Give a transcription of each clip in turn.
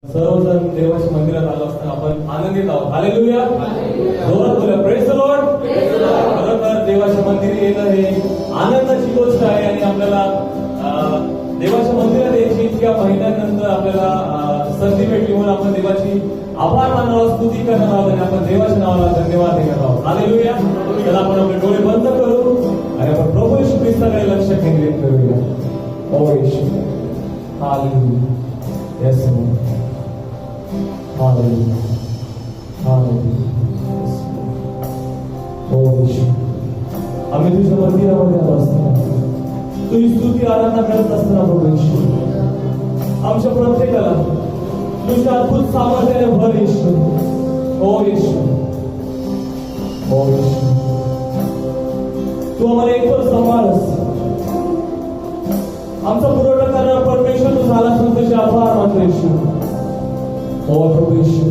सर्वजण देवाच्या मंदिरात आलो असताना आपण आनंदित आहोत. हालेलुया. जोरात बोला, प्रेज द लॉर्ड. खरं तर देवाच्या मंदिरी येणं हे आनंदाची गोष्ट आहे आणि आपल्याला देवाच्या मंदिरात यायची इतक्या महिन्यानंतर आपल्याला संधी भेटली म्हणून आपण देवाची आभार मानणार आहोत, स्तुती करणार आहोत आणि आपण देवाच्या नावाला धन्यवाद देणार आहोत. हालेलुया. तर आपण आपले डोळे बंद करू आणि आपण प्रभू येशू ख्रिस्ताकडे लक्ष केंद्रित करूया. ओ Yeshu. Hallelujah. Yes Lord. Hallelujah. Hallelujah. Oh, Yeshua. आम्ही तुझ्या मंदिरामध्ये आलो असताना तुझी स्तुती आराधना करत असताना प्रभू येशू आमच्या प्रत्येकाला तुझ्या अद्भुत सामर्थ्याने भर येशू. ओ येशू. ओ येशू. तू आम्हाला एकच सांभाळस. आमचा पुरवठा करणारा परमेश्वर तू झाला म्हणून तुझे आभार मानतो येशू. प्रभू येशू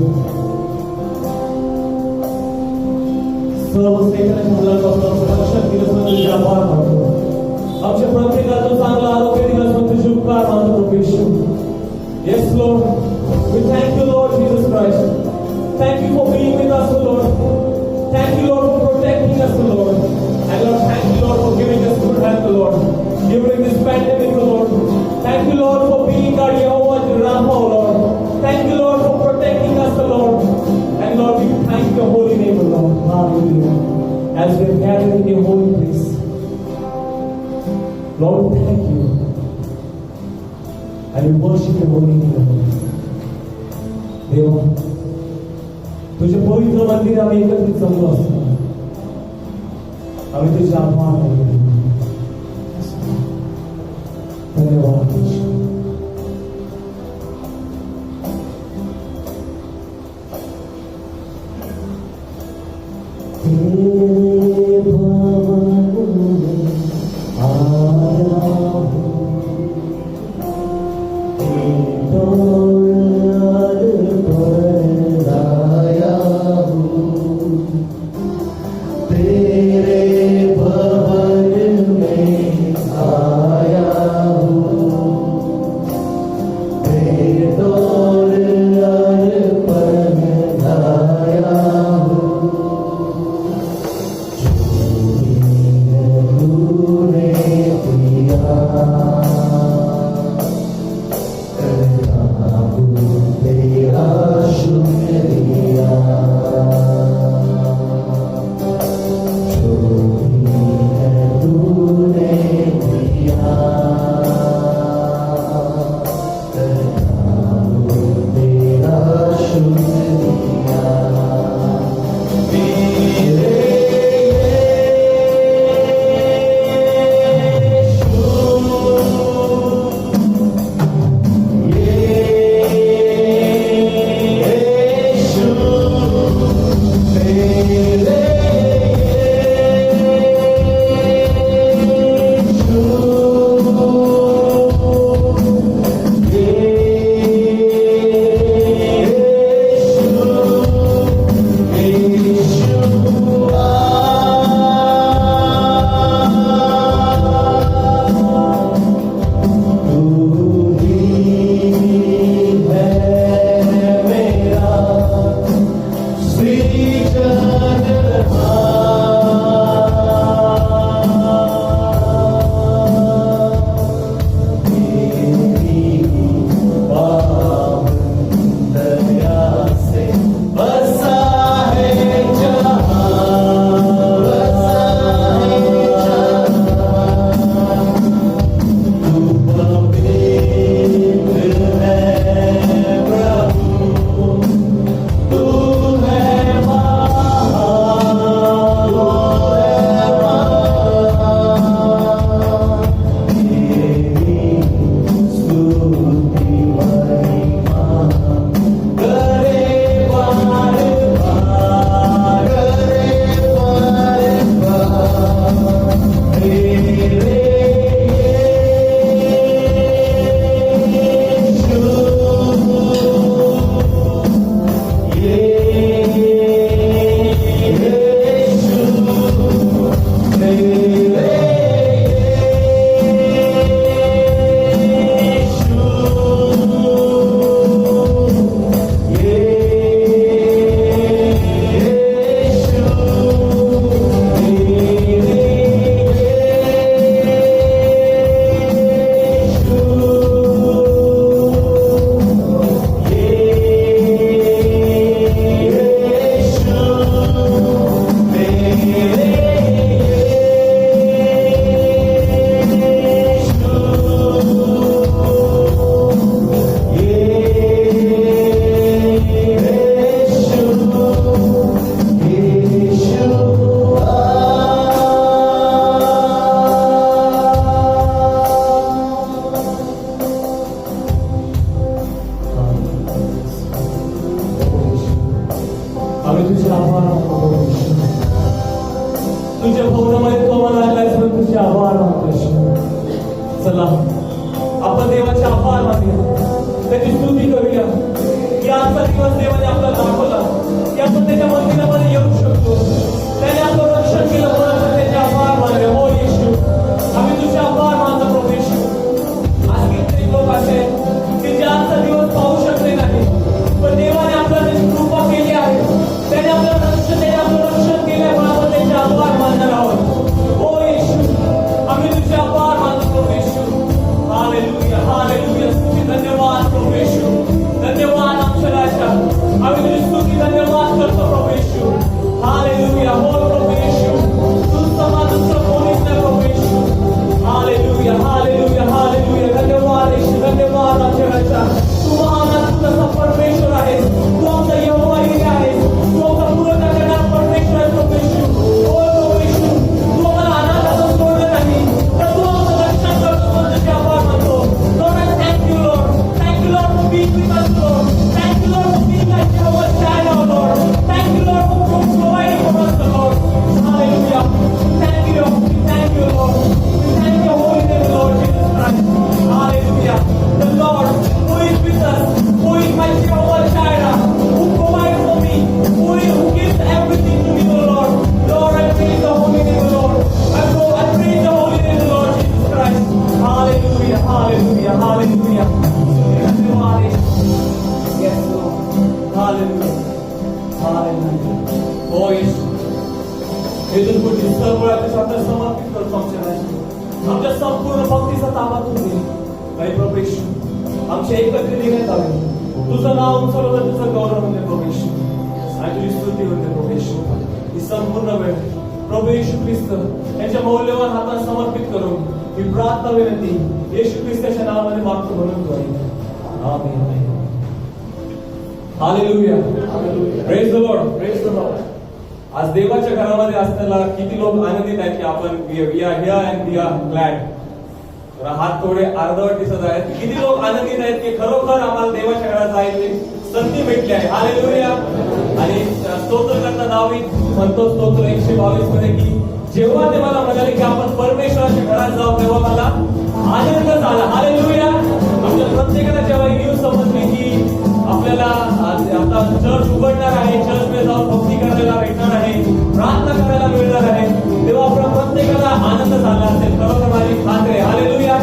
सर्व सेकंदाच्या मुलांपासून रक्षण दिलं म्हणून तुझे आभार मानतो. आमच्या प्रत्येकाला तू चांगला आरोग्य दिलं म्हणून तुझे उपकार मानतो प्रभू Yeshu. Yes Lord. We thank you Lord Jesus Christ. Thank you for being with us Lord. Thank you Lord for protecting us Lord. And Lord, thank you Lord for giving us good health Lord during this pandemic Lord. Thank you Lord for being our Jehovah Rapha Lord. Thank you Lord for protecting us Lord. And Lord, we thank your holy name Lord. Hallelujah. As we are gathered in your holy place, Lord, thank you. And we worship your holy name Lord. देवा तुझे पवित्र मंदिर आम्ही एकत्रित जमलो असतो. आम्ही तुझे आभार मानतो. धन्यवाद. तेरे भवन में आया हूँ, दौलत पर आया हूँ. तेरे तुझे आभार मानतो प्रभू येशू. तुझ्या भवनामध्ये तू आम्हाला आणलायस म्हणून तुझे आभार मानतो येशू. चला आपण देवाचे आभार मानूया, त्याची स्तुती करूया की आजचा दिवस देवाने आपल्याला दाखवला की आपण त्याच्या मंदिरामध्ये येऊ शकतो. त्याने आपलं रक्षण केलं म्हणून आपण त्याचे आभार मानूया. हो येशू, आम्ही तुझे आभार मानतो प्रभू येशू. आज कित्येक लोक असे की जे आजचा दिवस पाहू शकले नाही, पण देवाने आपल्याला त्याची कृपा केली आहे. त्याने आपलं रक्षण केलंय म्हणून आपण त्याचे आभार मानणार आहोत. हो येशू, आम्ही तुझे आभार मानतो प्रभू येशू. Hallelujah, hallelujah. स्तुती, धन्यवाद प्रभू येशू. धन्यवाद आमच्या राजा. आम्ही तुझी स्तुती धन्यवाद करतो प्रभू येशू. हालेलुया. हो प्रभू येशू, तुझं माझं दुसरं कोणीच नाही प्रभू येशू. Hallelujah, hallelujah, hallelujah. धन्यवाद येशू, धन्यवाद आमच्या राजा. तू महान तुझा परमेश्वर आहे. तू आमचा यहोवा ईरे आहे. तू आमचा पुरवठा करणारा परमेश्वर आहे प्रभू येशू. हो प्रभू येशू, तू आम्हाला अनाथाचं सोडलं नाही, तर तू आमचं रक्षण करतो म्हणून तुझे आभार मानतो. Lord, I thank you, Lord. Thank you, Lord, for being with us, Lord. Thank you, Lord, for being like Jehovah Jireh, Lord. Thank you, Lord, for providing for us, Lord. Hallelujah. Thank you, thank you, Lord. We thank your holy name, Lord Jesus Christ. Hallelujah. The Lord who is with us, who is my Jehovah Jireh, who provides for me, who gives everything to me, Lord. Lord, I praise the holy name, Lord. I praise the holy name, Lord Jesus Christ. Hallelujah, hallelujah, hallelujah. Yes, Lord. Hallelujah, hallelujah. Oh, येशू, इथून पुढे सर्व आपल्या समर्पित करतो आमच्या राजा. आमच्या संपूर्ण भक्तीचा ताबा तू दे. काही प्रभू येशू, आमच्या एकत्रित येण्यात आले. तुझं नाव उंचावलं, तुझं गौरव म्हणजे प्रभू येशू, आणि तुझी स्तुती होते प्रभू येशू. ही संपूर्ण वेळ प्रभू येशू ख्रिस्त यांच्या मौल्यवान हातात समर्पित करून ही प्रार्थना विनंती येशू ख्रिस्ताच्या नावामध्ये मागतो म्हणून तो आहे. Amen. Hallelujah. Praise the Lord. Praise the Lord. आज देवाच्या घरामध्ये असताना किती लोक आनंदित आहेत की आपण we are here and we are glad. हात थोडे अर्धवट दिसत आहेत. किती लोक आनंदित आहेत की खरोखर आम्हाला देवाच्या घरात जायची संधी भेटली आहे. हालेलुया. आणि स्तोत्रकर्ता दावीद म्हणतो स्तोत्र 122 मध्ये की जेव्हा ते मला म्हणाले की आपण परमेश्वराच्या घरात जाऊ तेव्हा मला आनंद झाला. हालेलुया. आमच्या प्रत्येकाला जेव्हा ही न्यूज समजली की आपल्याला आता चर्च उघडणार आहे, चर्च मध्ये जाऊन भक्ती करायला भेटणार आहे, प्रार्थना करायला मिळणार आहे, तेव्हा आपल्या प्रत्येकाला आनंद झाला असेल. खरोखर माझी खात्री आहे. हालेलुया.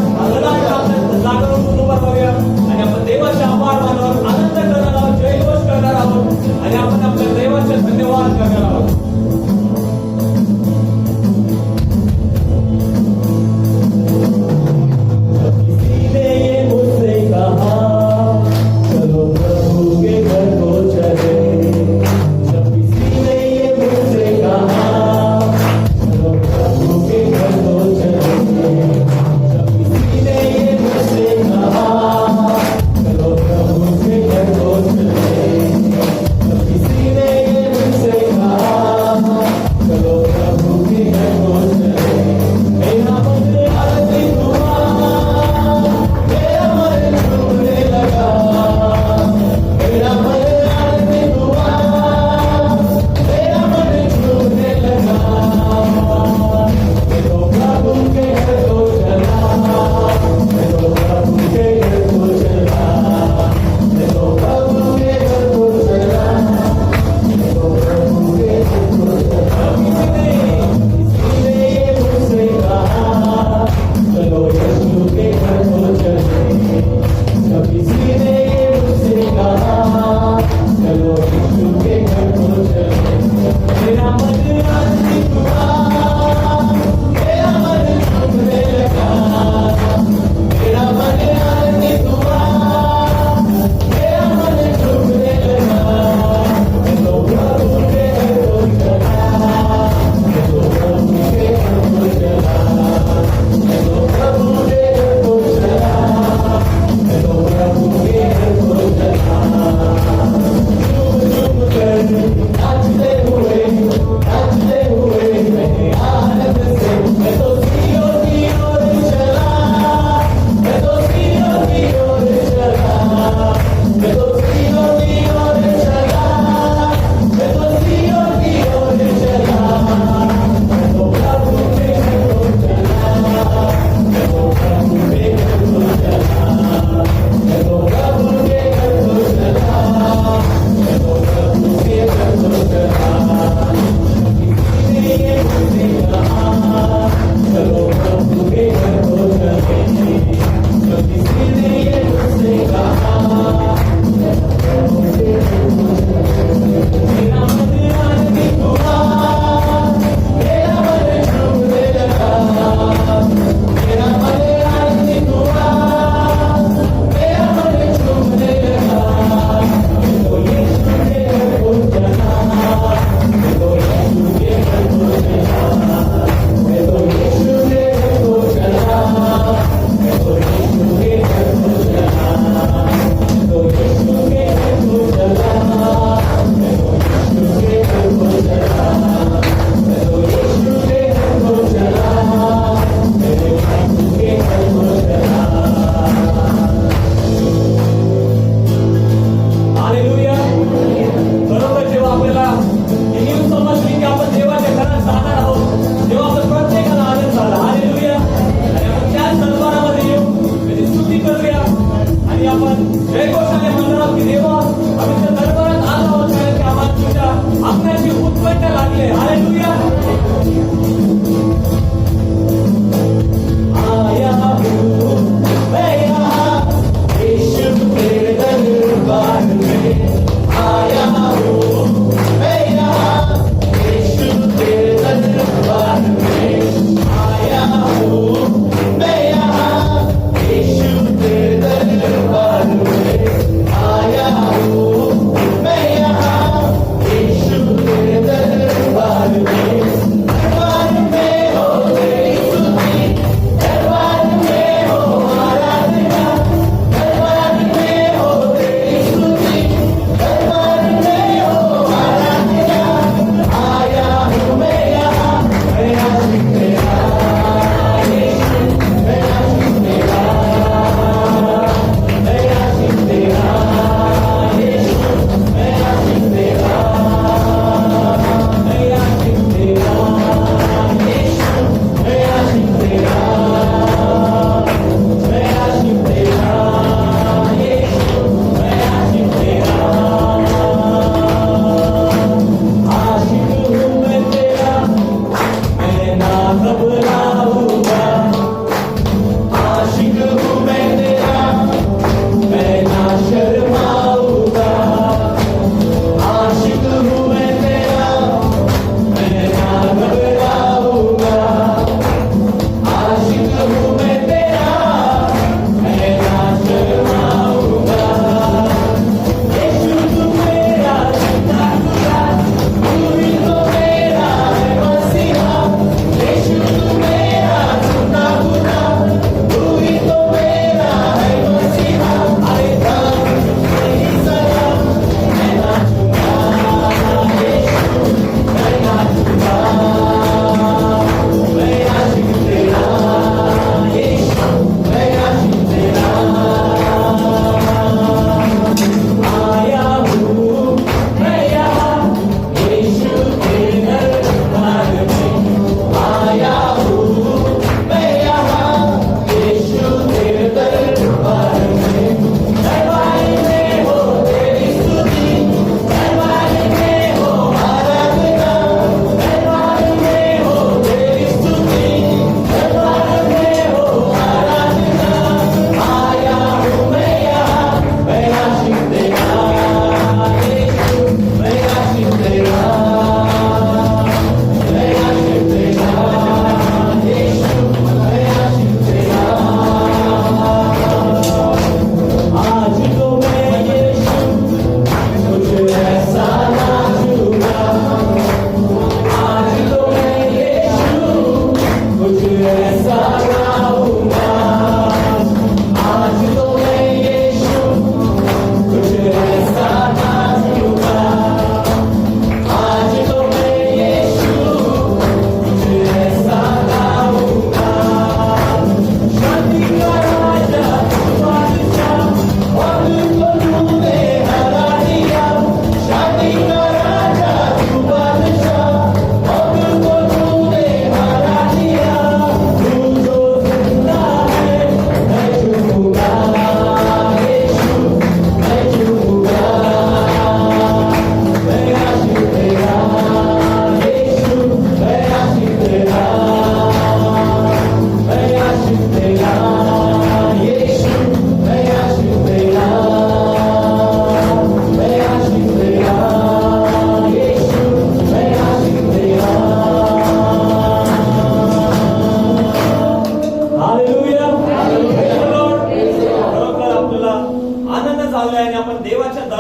आपण जागरण उभा करूया आणि आपण देवाचे आभार मानणार आहोत, आनंद करणार आहोत, जयघोष करणार आहोत आणि आपण आपल्या देवाचे धन्यवाद करणार आहोत. किसी ने ये मुझसे कहा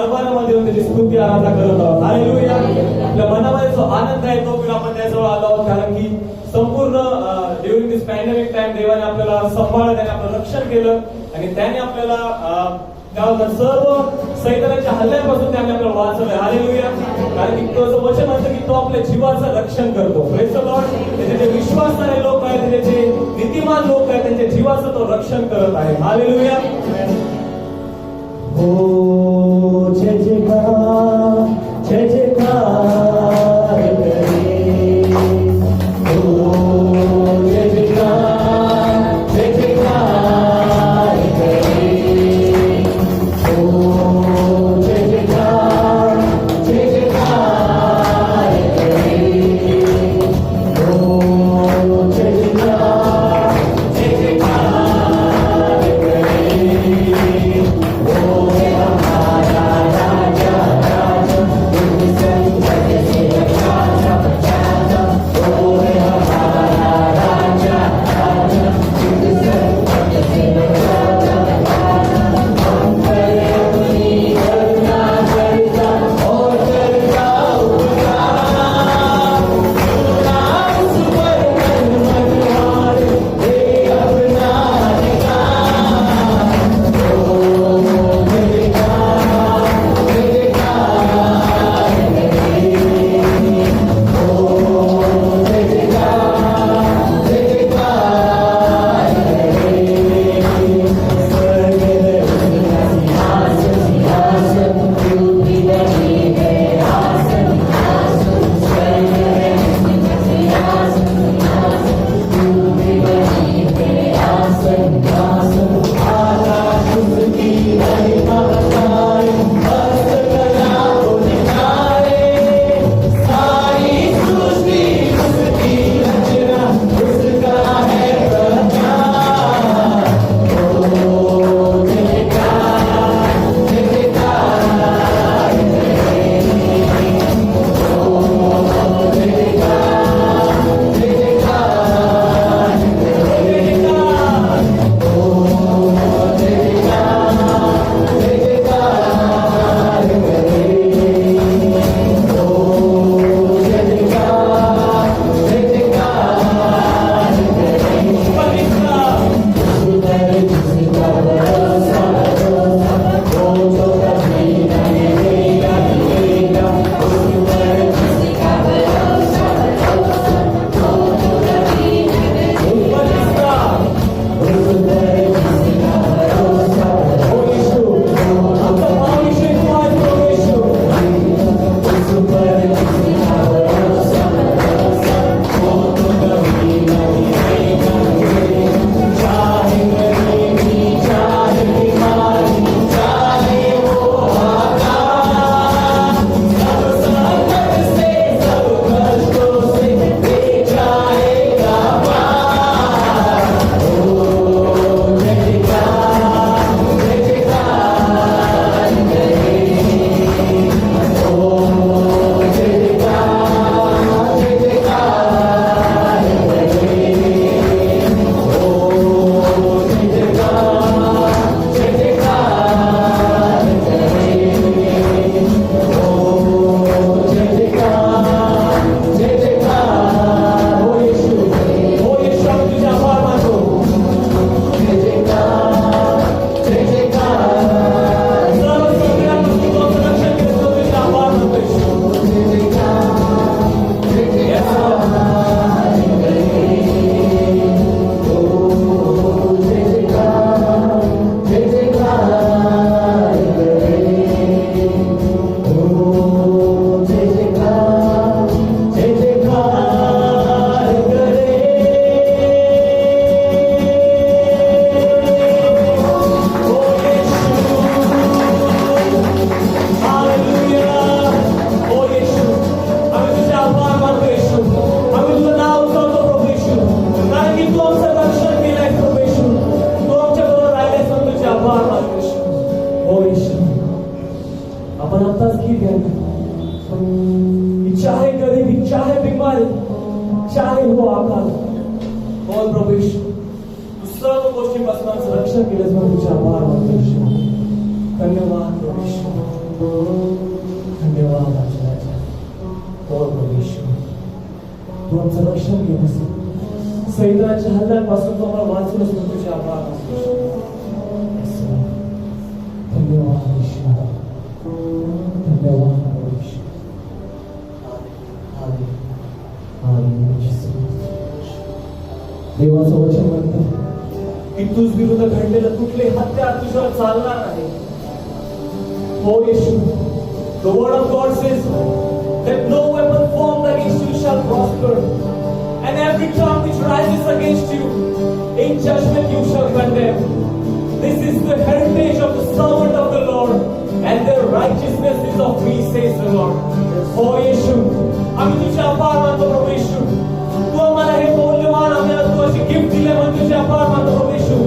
दरबारामध्ये येऊन त्याची स्तुती आराधना करत आहोत. हालेलुया. आपल्या मनामध्ये जो आनंद आहे तो पण आपण त्याजवळ आलो आहोत, कारण की संपूर्ण ड्युरिंग दिस पॅन्डेमिक टाइम देवाने आपल्याला सांभाळलं, त्याने आपलं रक्षण केलं आणि त्याने आपल्याला काय होतं, सर्व सैतानाच्या हल्ल्यापासून त्याने आपल्याला वाचवलंय. हालेलुया. कारण की तो वचन म्हणतं की तो आपल्या जीवाचं रक्षण करतो. Praise the Lord. त्याचे जे विश्वासाने लोक आहेत, त्याचे जे नीतिमान लोक आहेत, त्यांच्या जीवाचं तो रक्षण करत आहे. हालेलुया. हो जय जयकार, जय जयकार करे. हो जय जयकार, जय जयकार करे. हो जय जयकार, जय जयकार करे. हो जय जयकार, जय जयकार करे. हो हमारा राजा राजा, चाहे हो आकाल बोल प्रभू येशू सर्व गोष्टीपासून आमचं रक्षण केलं म्हणून तुझे आभार मानतो येशू. धन्यवाद प्रभू येशू. धन्यवाद आचार्य. हो परमेश्वर, तू आमचं रक्षण घेतस, सैतानाच्या हल्ल्यापासून तू आम्हाला वाचवलंस, म्हणून तुझे आभार मानतो. धन्यवाद ईश्वर, धन्यवाद परमेश्वर. देवाचं वचन म्हणतं की तुझ विरुद्ध घडलेलं कुठले हत्यार तुझ्यावर चालणार नाही. हो येशू, the word of God says that no weapon formed against you shall prosper, and every tongue which rises against you in judgment you shall condemn. This is the heritage of the servant of the Lord, and their righteousness is of me, says the Lord. हो येशू, आम्ही तुझे आभार मानतो प्रभू येशू. तू आम्हाला हे मौल्यवान आम्हाला तू अशी गिफ्ट दिले, म्हणून तुझे आभार मानतो प्रभू येशू.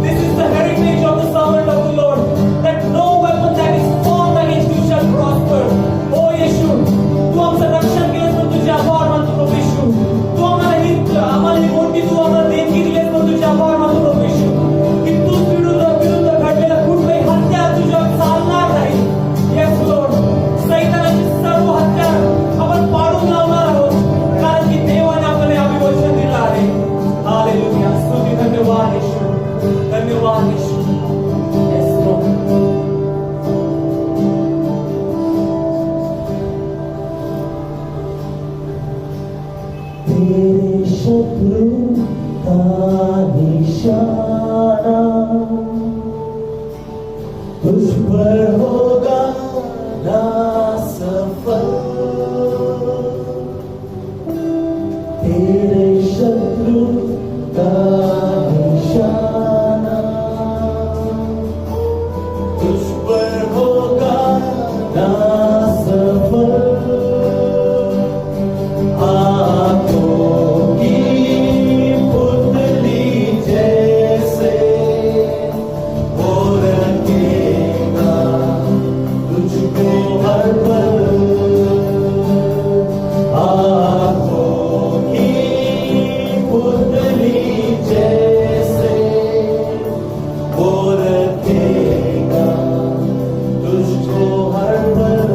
This is the heritage of the servant of the Lord, that no weapon that is formed against you shall prosper. हो येशू, तू आमचं रक्षण केलंस, म्हणून तुझे आभार मानतो प्रभू येशू. तू आम्हाला ही मोठी तू आम्हाला देणगी दिलीस, म्हणून तुझे आभार मानतो प्रभू येशू. की तू विरुद्ध घडलेलं कुठलंही हत्यार तुझ्यावर चालणार नाही. येस लॉर्ड, सैतानाची सर्व हत्यार आपण पाडून लावणार आहोत, कारण की देवाने आपल्याला अभिवचन दिलं आहे. हालेलुया, स्तुती, धन्यवाद येशू, धन्यवाद येशू. Yes Lord. तेरे शत्रु का निशाना तुझ पर होगा ना सफल. तेरे शत्रु का निशाना तुझ पर होगा ना सफल. आंखों की पुतली जैसे वो रखेगा तुझको हर पल. आंखों की पुतली जैसे वो रखेगा तुझको हर पल.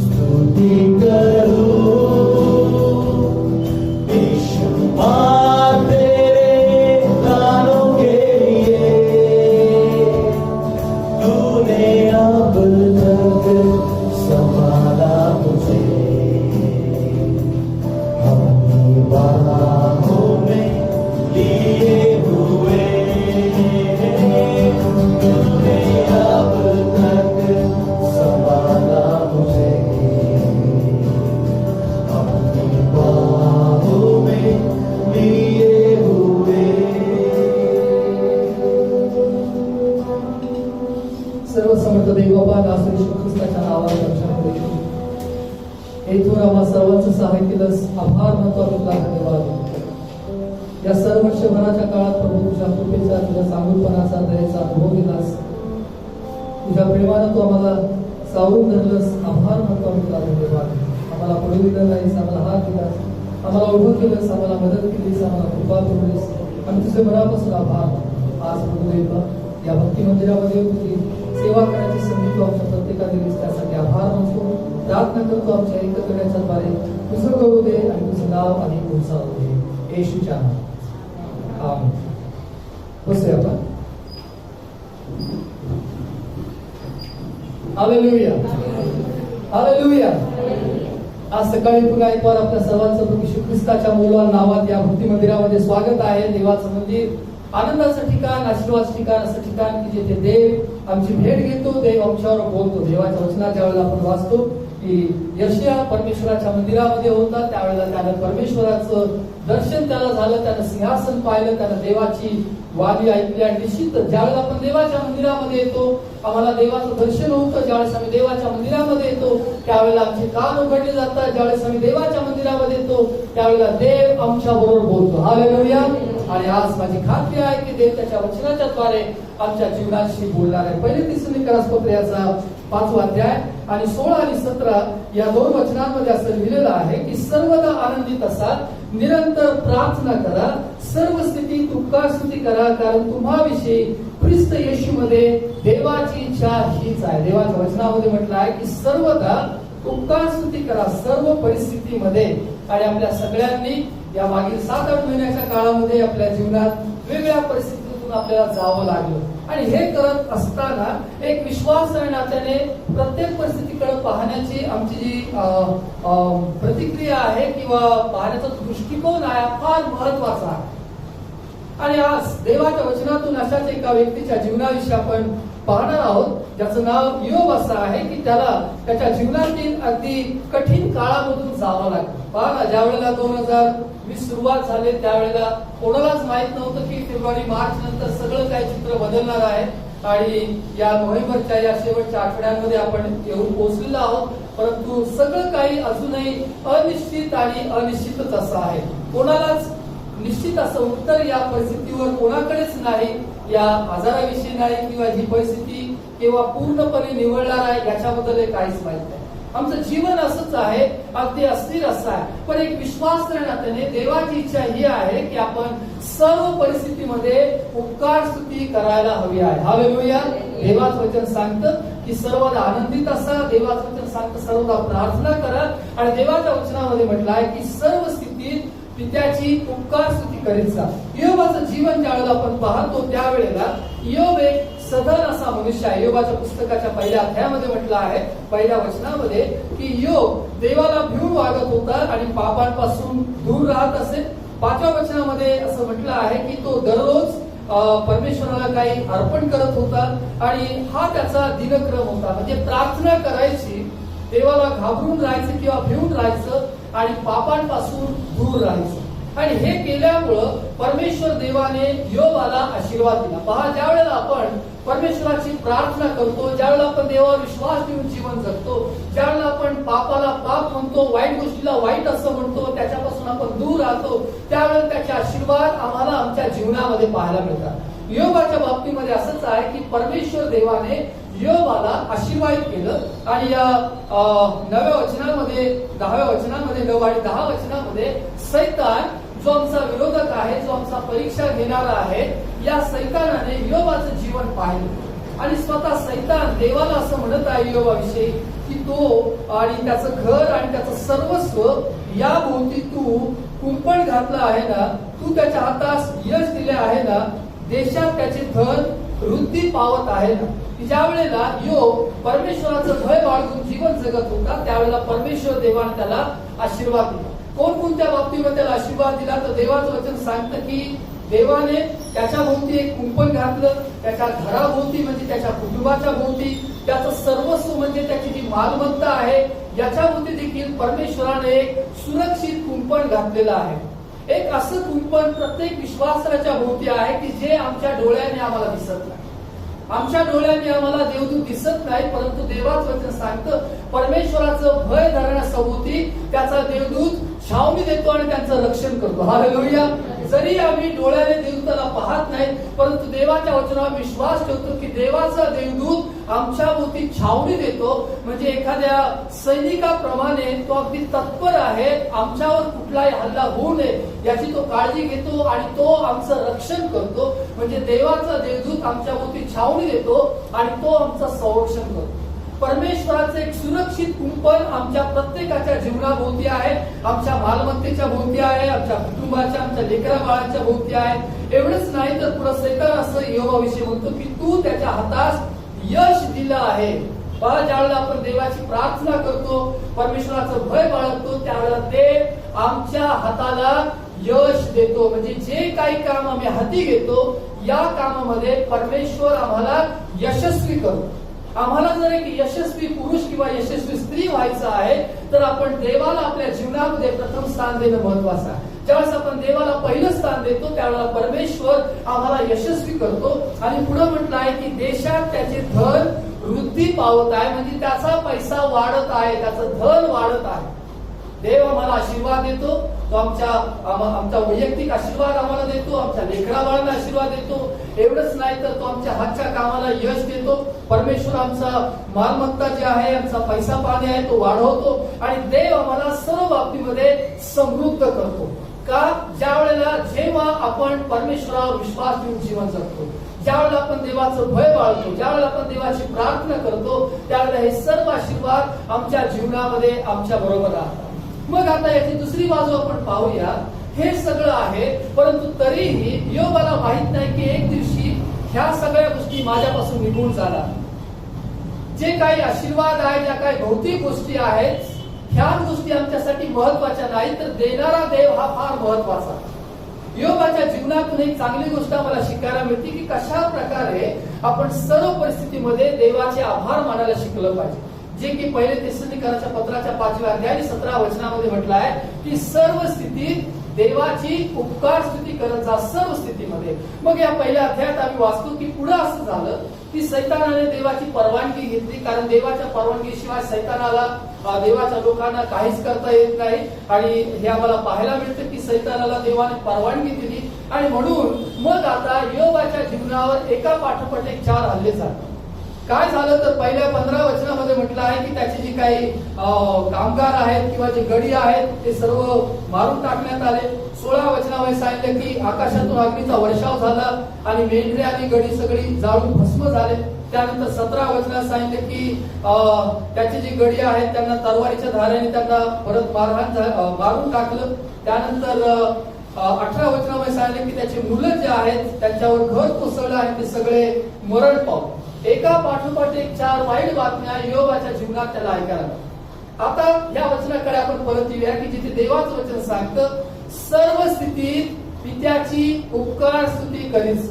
स्तुति करूं ईश्वा तेरे दानों के लिए, तूने अब तक संभाला मुझे. अपनी बाहों में लिए हुए तूने अब तक संभाला मुझे. अपनी बाहों में लिए हुए. सर्वसमर्थ देव बाबा, दास येशू ख्रिस्ताच्या नावात रक्षण करू. येथून आम्हा सर्वांचं सहाय्य केलंस, आभार मानतो आम्ही तुला, धन्यवाद. या सर्व वर्षभराच्या काळात प्रभू तुझ्या कृपेचा, तुझ्या चांगुलपणाचा, दयेचा अनुभव केलास. तुझ्या प्रेमानं तू आम्हाला सावरून धरलंस, आभार मानतो आम्ही तुला, धन्यवाद. आम्हाला पडू दिलं नाहीस, आम्हाला हात दिलास, आम्हाला उभं केलंस, आम्हाला मदत केलीस, आम्हाला कृपा केलीस. आम्ही तुझे मनापासून आभार. आज प्रभू देवा, या भक्ती मंदिरामध्ये तुझी सेवा करण्याची संधी तू आमच्या प्रत्येकाला दिलीस, त्यासाठी आभार मानतो. प्रार्थना करतो आमच्या एकत्रिण्याच्या द्वारे तुझं करू दे आणि तुझं नाव अधिक उंचावू दे, येशूच्या नावात आमेन. बसूया आपण. Hallelujah, hallelujah. आज सकाळी पुन्हा एक वार आपल्या सर्वांचं प्रभू येशू ख्रिस्ताच्या मौल्यवान नावात या भक्ती मंदिरामध्ये स्वागत आहे. देवाचं मंदिर आनंदाचं ठिकाण, आशीर्वादाचं ठिकाण, असं ठिकाण की जिथे देव आमची भेट घेतो, देव आमच्यावर बोलतो. देवाच्या वचनाच्या वेळेला आपण वाचतो की यशया परमेश्वराच्या मंदिरामध्ये होता, त्यावेळेला त्यानं परमेश्वराचं दर्शन त्याला झालं, त्यानं सिंहासन पाहिलं, त्यानं देवाची वाणी ऐकली. आणि निश्चित ज्यावेळेला आपण देवाच्या मंदिरामध्ये येतो, आम्हाला देवाचं दर्शन होतं. ज्यावेळेस आम्ही देवाच्या मंदिरामध्ये येतो त्यावेळेला आमचे कान उघडले जातात. ज्यावेळेस आम्ही देवाच्या मंदिरामध्ये येतो त्यावेळेला देव आमच्या बरोबर बोलतो. हालेलुया. आणि आज माझी खात्री आहे की देव त्याच्या वचनाच्या द्वारे आमच्या जीवनाशी बोलणार आहे. पहिले थिस्सलुनिकरासपत्र याचा 5वा अध्याय आणि 16 आणि 17 या 2 वचनांमध्ये असं लिहिलेलं आहे की सर्वदा आनंदित असाल, निरंतर प्रार्थना करा, सर्व स्थितीत उपकार स्तुती करा, कारण तुम्हाविषयी ख्रिस्त येशूमध्ये देवाची इच्छा हीच आहे. देवाच्या वचनामध्ये म्हटलं आहे की सर्वदा उपकार स्तुती करा सर्व परिस्थितीमध्ये. आणि आपल्या सगळ्यांनी या मागील 7-8 महिन्याच्या काळामध्ये आपल्या जीवनात वेगवेगळ्या परिस्थितीतून आपल्याला जावं लागलं. आणि हे करत असताना एक विश्वास आणि नात्याने प्रत्येक परिस्थितीकडे पाहण्याची आमची जी प्रतिक्रिया आहे किंवा पाहण्याचा दृष्टिकोन आहे फार महत्वाचा आहे. आणि आज देवाच्या वचनातून अशाच एका व्यक्तीच्या जीवनाविषयी आपण पाहणार आहोत, ज्याचं नाव योब असं आहे की त्याला त्याच्या जीवनातील अगदी कठीण काळामधून जावं लागलं. पहा ना, ज्या वेळेला 2020 सुरुवात झाली त्यावेळेला कोणालाच माहित नव्हतं की फेब्रुवारी मार्च नंतर सगळं काही चित्र बदलणार आहे. आणि या नोव्हेंबरच्या या शेवटच्या आठवड्यामध्ये आपण येऊन पोहोचलेलो आहोत. परंतु सगळं काही अजूनही अनिश्चित आणि अनिश्चितच असं आहे. कोणालाच निश्चित असं उत्तर या परिस्थितीवर कोणाकडेच नाही. या आजाराविषयी नाही किंवा ही परिस्थिती केव्हा पूर्णपणे निवडणार आहे याच्याबद्दल काहीच माहित नाही. आमचं जीवन असंच आहे, अगदी अस्थिर असं आहे. पण एक विश्वास करण्याने देवाची इच्छा ही आहे की आपण सर्व परिस्थितीमध्ये उपकार स्तुती करायला हवी आहे. हालेलुया. देवाचं वचन सांगतं की सर्वदा आनंदित असा. देवाचं वचन सांगतं सर्वदा प्रार्थना करा. आणि देवाच्या वचनामध्ये म्हटलं आहे की सर्व स्थितीत त्याची उपकार स्तुती करीत जा. योबाचं जीवन ज्यावेळेला आपण पाहतो त्यावेळेला योब एक सधन असा मनुष्य आहे. योबाच्या पुस्तकाच्या पहिल्या अध्यायामध्ये म्हटलं आहे, पहिल्या वचनामध्ये की योब देवाला भिवून वागत होता आणि पापांपासून दूर राहत असे. 5व्या वचनामध्ये असं म्हटलं आहे की तो दररोज परमेश्वराला काही अर्पण करत होता आणि हा त्याचा दिनक्रम होता. म्हणजे प्रार्थना करायची, देवाला घाबरून राहायचं किंवा भिवून राहायचं आणि पापांपासून दूर राहायचं. आणि हे केल्यामुळं परमेश्वर देवाने योबाला आशीर्वाद दिला. पहा, ज्या वेळेला आपण परमेश्वराची प्रार्थना करतो, ज्यावेळेला आपण देवावर विश्वास ठेवून जीवन जगतो, ज्यावेळेला आपण पापाला पाप म्हणतो, वाईट गोष्टीला वाईट असं म्हणतो, त्याच्यापासून आपण दूर राहतो, त्यावेळेला त्याचे आशीर्वाद आम्हाला आमच्या जीवनामध्ये पाहायला मिळतात. योबाच्या बाबतीमध्ये असंच आहे की परमेश्वर देवाने योबाला आशीर्वाद केलं. आणि या 9व्या वचनामध्ये, 10व्या वचनामध्ये, 9 आणि 10 वचनामध्ये सैतान जो आमचा विरोधक आहे, जो आमचा परीक्षा घेणारा आहे, या सैतानाने योबाचं जीवन पाहिलं. आणि स्वतः सैतान देवाला असं म्हणत आहे योबाविषयी की तो आणि त्याचं घर आणि त्याचं सर्वस्व या भोवती तू कुंपण घातलं आहे ना, तू त्याच्या हातास यश दिले आहे ना, देशात त्याचे धन वृद्धी पावत आहे ना. ज्या वेळेला योब परमेश्वराचं भय बाळगून जीवन जगत होता त्यावेळेला परमेश्वर देवाने त्याला आशीर्वाद दिला. कोणकोणत्या बाबतीमध्ये त्याला आशीर्वाद दिला तर देवाचं वचन सांगतं की देवाने त्याच्या भोवती एक कुंपण घातलं, त्याच्या घराभोवती म्हणजे त्याच्या कुटुंबाच्या भोवती, त्याचं सर्वस्व म्हणजे त्याची जी मालमत्ता आहे याच्या भोवती देखील परमेश्वराने एक सुरक्षित कुंपण घातलेलं आहे. एक असं कुंपण प्रत्येक विश्वासाच्या भोवती आहे की जे आमच्या डोळ्याने आम्हाला दिसत नाही. आमच्या डोळ्याने आम्हाला देवदूत दिसत नाही, परंतु देवाचं वचन सांगतं परमेश्वराचं भय धरण्यासभोवती त्याचा देवदूत छावणी देतो आणि त्यांचं रक्षण करतो. हालेलुया. जरी आम्ही डोळ्याने देवदूताला पाहत नाही, परंतु देवाच्या वचनावर विश्वास ठेवतो की देवाचा देवदूत आमच्या भोवती छावणी देतो. म्हणजे एखाद्या सैनिकाप्रमाणे तो अगदी तत्पर आहे, आमच्यावर कुठलाही हल्ला होऊ नये याची तो काळजी घेतो आणि तो आमचं रक्षण करतो. म्हणजे देवाचा देवदूत आमच्या भोवती छावणी देतो आणि तो आमचं संरक्षण करतो. परमेश्वराचं एक सुरक्षित कुंपण आमच्या प्रत्येकाच्या जीवनाभोवती आहे, आमच्या मालमत्तेच्या भोवती आहे, आमच्या कुटुंबाच्या, आमच्या लेकरा बाळांच्या भोवती आहे. एवढंच नाही तर पुढे सैतान असं योबाविषयी म्हणतो की तू त्याच्या हातास यश दिलं आहे. पहा, ज्यावेळेला आपण देवाची प्रार्थना करतो, परमेश्वराचं भय बाळगतो, त्यावेळेला देव आमच्या हाताला यश देतो. म्हणजे जे काही काम आम्ही हाती घेतो या कामामध्ये परमेश्वर आम्हाला यशस्वी करतो. आम्हाला जर एक यशस्वी पुरुष किंवा यशस्वी स्त्री व्हायचं आहे तर आपण देवाला आपल्या जीवनामध्ये प्रथम स्थान देणं महत्वाचं आहे. ज्यावेळेस आपण देवाला पहिलं स्थान देतो त्यावेळेला परमेश्वर आम्हाला यशस्वी करतो. आणि पुढे म्हटलं आहे की देशात त्याचे धन वृद्धी पावत आहे. म्हणजे त्याचा पैसा वाढत आहे, त्याचं धन वाढत आहे. देव आम्हाला आशीर्वाद देतो, तो आमचा वैयक्तिक आशीर्वाद आम्हाला देतो, आमच्या लेकरा बाळांना आशीर्वाद देतो. एवढंच नाही तर तो आमच्या हातच्या कामाला यश देतो. परमेश्वर आमचा मालमत्ता जी आहे, आमचा पैसा पाणी आहे तो वाढवतो आणि देव आम्हाला सर्व बाबतीमध्ये समृद्ध करतो. का ज्या वेळेला जेव्हा आपण परमेश्वरावर विश्वास ठेवून जीवन जगतो, ज्या वेळेला आपण देवाचं भय बाळगतो, ज्या वेळेला आपण देवाची प्रार्थना करतो, त्यावेळेला हे सर्व आशीर्वाद आमच्या जीवनामध्ये आमच्या बरोबर राहतात. मग आता याची दुसरी बाजू आपण पाहूया. हे सगळं आहे, परंतु तरीही योबाला माहित नाही की एक दिवशी ह्या सगळ्या गोष्टी माझ्यापासून निघून जाणार. जे काही आशीर्वाद आहे, ज्या काही भौतिक गोष्टी आहेत, ह्याच गोष्टी आमच्यासाठी महत्वाच्या नाही, तर देणारा देव हा फार महत्वाचा. योबाच्या जीवनातून एक चांगली गोष्ट आम्हाला शिकायला मिळते की कशा प्रकारे आपण सर्व परिस्थितीमध्ये देवाचे आभार मानायला शिकलं पाहिजे. जे की पहिले तेसलोनिकरांच्या पत्राच्या 5व्या अध्याय आणि 17 वचनामध्ये म्हटलं आहे की सर्व स्थितीत देवाची उपकार स्तुती करत जा, सर्व स्थितीमध्ये. मग या पहिल्या अध्यायात आम्ही वाचतो की पुढे असं झालं की सैतानाने देवाची परवानगी घेतली, कारण देवाच्या परवानगीशिवाय सैतानाला देवाच्या लोकांना काहीच करता येत नाही. आणि हे आम्हाला पाहायला मिळतं की सैतानाला देवाने परवानगी दिली, आणि म्हणून मग आता योबाच्या जीवनावर एका पाठोपाठ एक 4 हल्ले झाले. काय झालं तर पहिल्या 15 वचनामध्ये म्हटलं आहे की त्याचे जे काही कामगार आहेत किंवा जे गडी आहेत ते सर्व मारून टाकण्यात आले. 16 वचनामध्ये सांगितलं की आकाशातून अग्नीचा वर्षाव झाला आणि मेंढरे आणि गडी सगळी जाळून भस्म झाले. त्यानंतर 17 वचनात सांगितले की त्याचे जे गडी आहेत त्यांना तलवारीच्या धाऱ्याने त्यांना परत मारून टाकलं. त्यानंतर 18 वचनामध्ये सांगितले की त्याचे मुलं जे आहेत त्यांच्यावर घर कोसळलं आणि ते सगळे मरण पावले. एका पाठोपाठ एक 4 वाईट बातम्या योबाच्या जीवनात त्याला ऐकायला मिळाल्या. आता या वचनाकडे आपण परत येऊया की जिथे देवाचं वचन सांगतं सर्व स्थितीत पित्याची उपकार स्तुती करीत.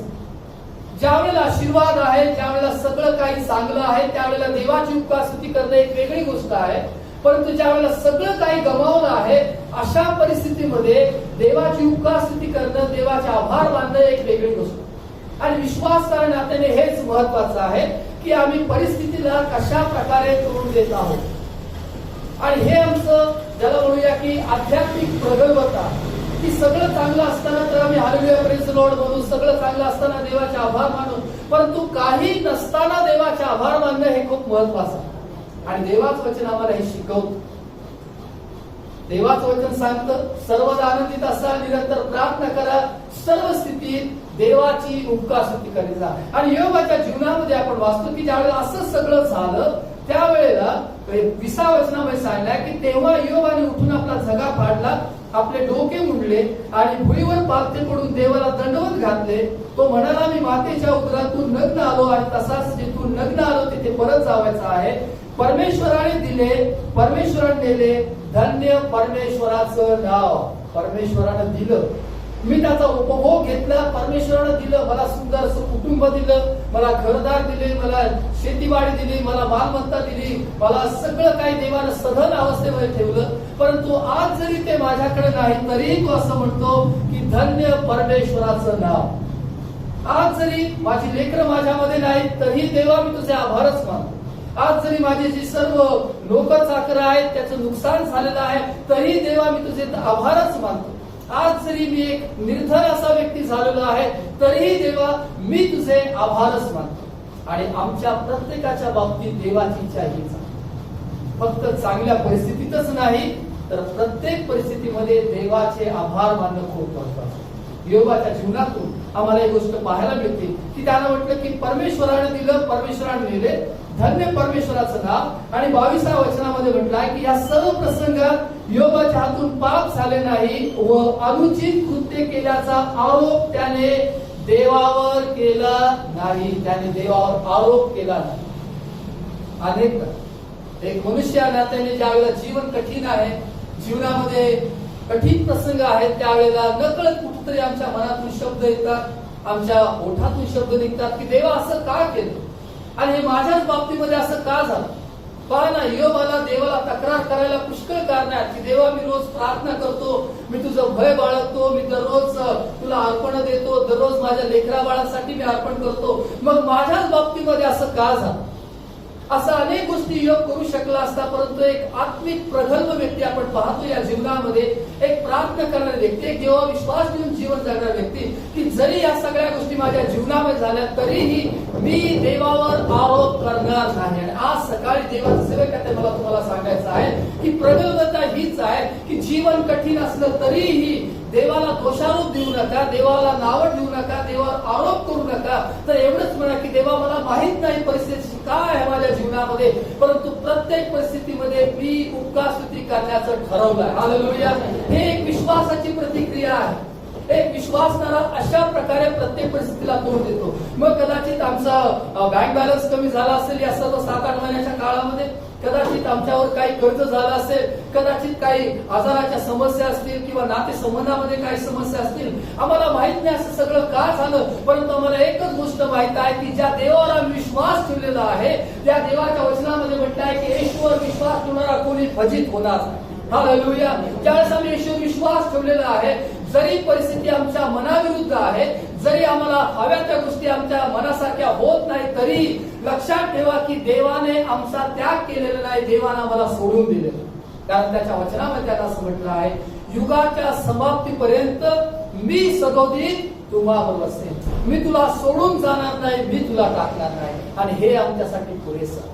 ज्या वेळेला आशीर्वाद आहे, ज्या वेळेला सगळं काही चांगलं आहे, त्यावेळेला देवाची उपकार स्तुती करणं एक वेगळी गोष्ट आहे. परंतु ज्या वेळेला सगळं काही गमावलं आहे, अशा परिस्थितीमध्ये देवाची उपकार स्तुती करणं, देवाचे आभार मानणं एक वेगळी गोष्ट. आणि विश्वास करण्याने नात्याने हेच महत्वाचं आहे की आम्ही परिस्थितीला कशा प्रकारे तोंड देत आहोत. आणि हे आमचं ज्याला म्हणूया की आध्यात्मिक प्रगल्भता, की सगळं चांगलं असताना तर आम्ही हालेलुया प्रेज द लॉर्ड म्हणून, सगळं चांगलं असताना देवाचे आभार मानू, परंतु काही नसताना देवाचे आभार मानणं हे खूप महत्वाचं आहे. आणि देवाचं वचन आम्हाला हे शिकवतं. देवाचं वचन सांगतं सर्वदा आनंदित असा, निरंतर प्रार्थना करा, सर्व स्थितीत देवाची उपकार स्तुती करीत जा. आणि योबाच्या जीवनामध्ये आपण वाचतो की ज्यावेळेला असं सगळं झालं त्यावेळेला 20 वचनामध्ये सांगितलं की तेव्हा योबाने उठून आपला झगा फाडला, आपले डोके मुडले आणि भुईवर पालथे पडून देवाला दंडवत घातले. तो म्हणाला मी मातेच्या उदरातून नग्न आलो आणि तसाच जिथून नग्न आलो तिथे परत जावायचं आहे. परमेश्वराने दिले, परमेश्वराने दिले, धन्य परमेश्वराचं नाव. परमेश्वरानं दिलं, मी त्याचा उपभोग घेतला. परमेश्वरानं दिलं, मला सुंदर असं कुटुंब दिलं, मला घरदार दिले, मला शेतीवाडी दिली, मला मालमत्ता दिली, मला सगळं काही देवानं सधन अवस्थेमध्ये ठेवलं. परंतु आज जरी ते माझ्याकडे नाही तरी तो असं म्हणतो की धन्य परमेश्वराचं नाव. आज जरी माझी लेकरं माझ्यामध्ये नाही तरी देवा मी तुझे आभारच मानतो. आज जरी माझे जे सर्व नोकर चाकर आहेत त्याचं नुकसान झालेलं आहे तरी देवा मी तुझे आभारच मानतो. आज जरी मी एक निर्धन असा व्यक्ती झालेलो आहे तरीही देवा मी तुझे आभारच मानतो. आणि आमच्या प्रत्येकाच्या बाबतीत देवाची इच्छा हीच आहे. फक्त चांगल्या परिस्थितीतच नाही तर प्रत्येक परिस्थितीमध्ये देवाचे आभार मानणं खूप महत्वाचं. योबाच्या जीवनातून आम्हाला ही गोष्ट पाहायला मिळते की त्यानं म्हटलं की परमेश्वराने दिलं, परमेश्वराने दिले, धन्य परमेश्वराचं नाव. आणि 22व्या वचनामध्ये म्हटलं आहे की या सर्व प्रसंगात योबाच्या हातून पाप झाले नाही व अनुचित कृत्य केल्याचा आरोप त्याने देवावर केला नाही. त्याने देवावर आरोप केला नाही. अनेकदा एक मनुष्य नात्याने ज्यावेळेला जीवन कठीण आहे, जीवनामध्ये कठीण प्रसंग आहेत, त्यावेळेला नकळत कुठेतरी आमच्या मनातून शब्द येतात, आमच्या ओठातून शब्द निघतात की देवा असं का केलं आणि हे माझ्याच बाबतीमध्ये असं का झालं. पहा ना, योबाला देवाला तक्रार करायला पुष्कळ कारण आहेत की देवा मी रोज प्रार्थना करतो, मी तुझं भय बाळगतो, मी दररोज तुला अर्पण देतो, दररोज माझ्या लेकरा बाळासाठी मी अर्पण करतो, मग माझ्याच बाबतीमध्ये असं का झालं. असं अनेक गोष्टी योग करू शकला असता, परंतु एक आत्मिक प्रगल्भ व्यक्ती आपण पाहतो या जीवनामध्ये, एक प्रार्थना करणारी व्यक्ती, एक देवा विश्वास देऊन जीवन जगणारी व्यक्ती, की जरी या सगळ्या गोष्टी माझ्या जीवनामध्ये झाल्या तरीही मी देवावर आरोप करणार नाही. आणि आज सकाळी देवाचं सेवक आहे मला तुम्हाला सांगायचं आहे की प्रगल्भता हीच आहे की जीवन कठीण असलं तरीही देवाला दोषारोप देऊ नका, देवाला नाव ठेवू नका, देवावर आरोप करू नका. तर एवढंच म्हणा की देवा मला माहित नाही परिस्थिती काय आहे माझ्या जीवनामध्ये, परंतु प्रत्येक परिस्थितीमध्ये मी उपकारस्तुती करण्याचं ठरवलंय. हालेलुया. हे एक विश्वासाची प्रतिक्रिया आहे. एक विश्वासणारा अशा प्रकारे प्रत्येक परिस्थितीला तोंड देतो. मग कदाचित आमचा बँक बॅलन्स कमी झाला असेल या सर्व 7-8 महिन्याच्या काळामध्ये, कदाचित आमच्यावर काही कर्ज झालं असेल, कदाचित काही आजाराच्या समस्या असतील किंवा नातेसंबंधामध्ये काही समस्या असतील. आम्हाला माहित नाही असं सगळं का झालं, परंतु आम्हाला एकच गोष्ट माहित आहे की ज्या देवावर आम्ही विश्वास ठेवलेला आहे त्या देवाच्या वचनामध्ये म्हटलं आहे की येशूवर विश्वास ठेवणारा कोणी फजित होणार नाही. हालेलुया. ज्यावेळेस आम्ही येशूवर विश्वास ठेवलेला आहे, जरी परिस्थिती आमच्या मनाविरुद्ध आहे, जरी आम्हाला हव्या त्या गोष्टी आमच्या मनासारख्या होत नाही, तरी लक्षात ठेवा की देवाने आमचा त्याग केलेला नाही, देवाने आम्हाला सोडून दिलेलं. कारण त्याच्या वचनामध्ये त्याला असं म्हटलं आहे, युगाच्या समाप्तीपर्यंत मी सदोदित तुम्हाबरोबर असेल, मी तुला सोडून जाणार नाही, मी तुला टाकणार नाही. आणि हे आमच्यासाठी पुरेसं.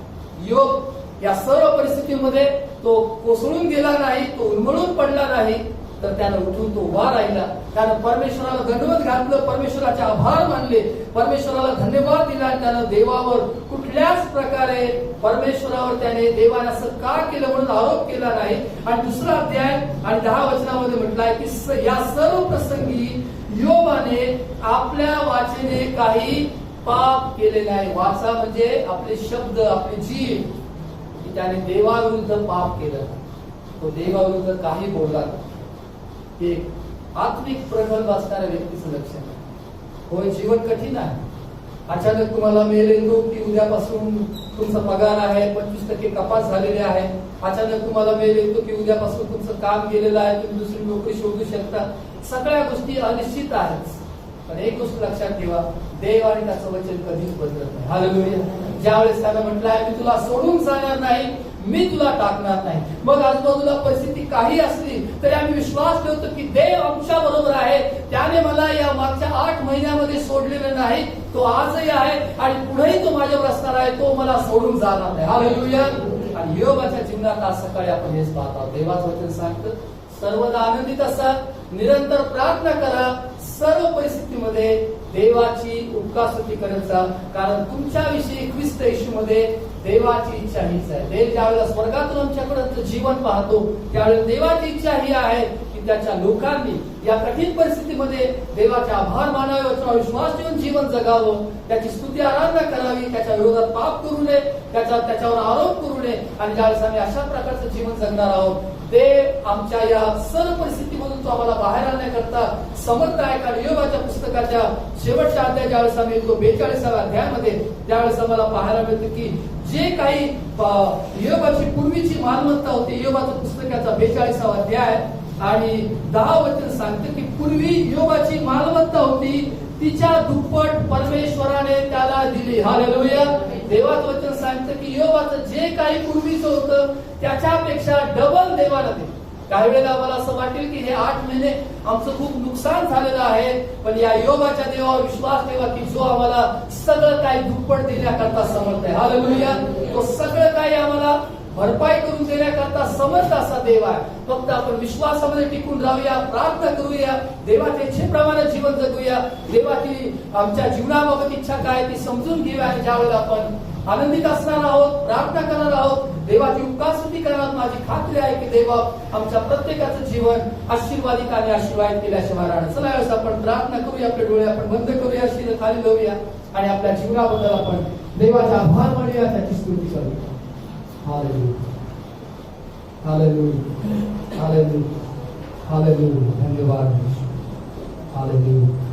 योग या सर्व परिस्थितीमध्ये तो कोसळून गेला नाही, तो उन्मळून पडला नाही, तर त्यानं उठून तो उभा राहिला. त्यानं परमेश्वराला दंडवत घातलं, परमेश्वराचे आभार मानले, परमेश्वराला धन्यवाद दिला. त्यानं देवावर कुठल्याच प्रकारे परमेश्वरावर त्याने देवाने असं का केलं म्हणून आरोप केला नाही. आणि दुसरा अध्याय आणि 10 वचनामध्ये म्हटलंय की या सर्व प्रसंगी योबाने आपल्या वाचेने काही पाप केले नाही. वाचा म्हणजे आपले शब्द, आपली जीभ, की त्याने देवाविरुद्ध पाप केलं. तो देवाविरुद्ध काही बोलला. एक आत्मिक प्रगल्भ असणाऱ्या व्यक्तीचं लक्षण आहे. होय, जीवन कठीण आहे. अचानक तुम्हाला मेल येतो की उद्यापासून तुमचा पगार आहे 25% कपात झालेले आहे. अचानक तुम्हाला मेल येतो की उद्यापासून तुमचं काम गेलेलं आहे, तुम्ही दुसरी नोकरी शोधू शकता. सगळ्या गोष्टी अनिश्चित आहेत. पण एक गोष्ट लक्षात ठेवा, देव आणि त्याचं वचन कधीच बदलत नाही. हालेलुया. ज्यावेळेस त्यानं म्हटलंय मी तुला सोडून जाणार नाही, मी तुला टाकणार नाही. मग आजूबाजूला परिस्थिती काही असली तरी आम्ही विश्वास ठेवतो की देव आमच्या बरोबर आहे. त्याने मला या मागच्या 8 महिन्यामध्ये सोडलेलं नाही, तो आजही आहे आणि पुढेही तो माझ्यावर असणार आहे. तो मला सोडून जाणार नाही. हालेलुया. आणि योबाच्या जीवनात आज सकाळी आपण हेच पाहत आहोत. देवाचं वचन सांगतं, सर्वदा आनंदित असा, निरंतर प्रार्थना करा, सर्व परिस्थितीमध्ये देवाची उपकारस्तुती करत जा, कारण तुमच्याविषयी ख्रिस्त येशूमध्ये देवाची इच्छा हीच आहे. देव ज्यावेळेला स्वर्गातून आमच्याकडे जीवन पाहतो, त्यावेळेला देवाची इच्छा ही आहे की त्याच्या लोकांनी या कठीण परिस्थितीमध्ये देवाचे आभार मानावे, वचनावर विश्वास ठेवून जीवन जगावं, त्याची स्तुती आराधना करावी, त्याच्या विरोधात पाप करू नये, त्याच्यावर आरोप करू नये. आणि ज्यावेळेस आम्ही अशा प्रकारचं जीवन जगणार आहोत, देव आमच्या या सर्व परिस्थितीमधून तो आम्हाला बाहेर आणण्याकरता समर्थ आहे. कारण योबाच्या पुस्तकाच्या शेवटच्या अध्याय ज्यावेळेस आम्ही येतो 42व्या अध्यायामध्ये, त्यावेळेस आम्हाला पाहायला मिळतं की जे काही योबाची पूर्वीची मालमत्ता होती, योबाच्या पुस्तकाचा 42वा अध्याय आणि 10 वचन सांगते की पूर्वी योबाची मालमत्ता होती, तिच्या दुप्पट परमेश्वराने त्याला दिली. हालेलुया. देवाचं वचन सांगतं की योबाचं जे काही पूर्वीचं होतं त्याच्यापेक्षा डबल देवाला दिलं. काही वेळेला आम्हाला असं वाटेल की हे 8 महिने आमचं खूप नुकसान झालेलं आहे, पण या योबाच्या देवावर विश्वास ठेवा की जो आम्हाला सगळं काही दुप्पट देण्याकरता समर्थ आहे. हालेलुया. तो सगळं काही आम्हाला भरपाई करून देण्याकरता समर्थ असा देव आहे. फक्त आपण विश्वासामध्ये टिकून राहूया, प्रार्थना करूया, देवाच्या इच्छेप्रमाणे जीवन जगूया, देवाची आमच्या जीवनाबाबत इच्छा काय ती समजून घेऊया. आणि ज्यावेळेला आपण आनंदित असणार आहोत, प्रार्थना करणार आहोत, देवाची उपकारस्तुती करणार, माझी खात्री आहे की देवा आमच्या प्रत्येकाचं जीवन आशीर्वादित आणि आशीर्वाद केल्याशिवाय राहणार. चला यावेळेस आपण प्रार्थना करूया, आपले डोळे आपण बंद करूया, शिर खाली लावूया आणि आपल्या जीवनाबद्दल आपण देवाचा आभार मानूया, त्याची स्तुती करूया. हालेलुया. हालेलुया. हालेलुया. हालेलुया. धन्यवाद. हालेलुया.